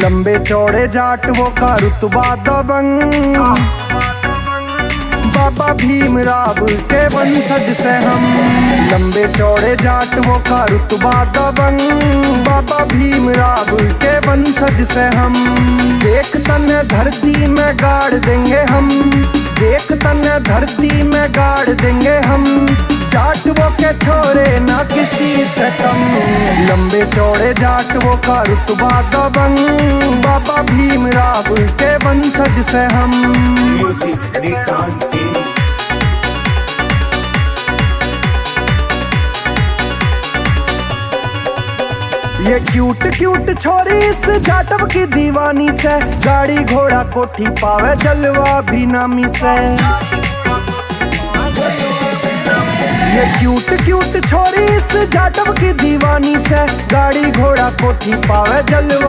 लंबे चौड़े जाट वो का रुतबा दबंग, बाबा भीमराव के वंशज से हम। लंबे चौड़े जाट वो का रुतबा दबंग, बाबा भीमराव के वंशज से हम। देख तने धरती में गाड़ देंगे हम, देख तने धरती में गाड़ देंगे हम। जाट वो के छोरे ना किसी से कम, लंबे चौड़े जाट वो का रुतबा दबंग, बाबा भीमराव के वंशज से हम। ये क्यूट क्यूट छोरी इस जाटव की दीवानी से, गाड़ी घोड़ा कोठी पावे जलवा भी नामी से। ये क्यूट क्यूट छोरी इस जाटव की दीवानी से, गाड़ी घोड़ा कोठी पावे जलवा।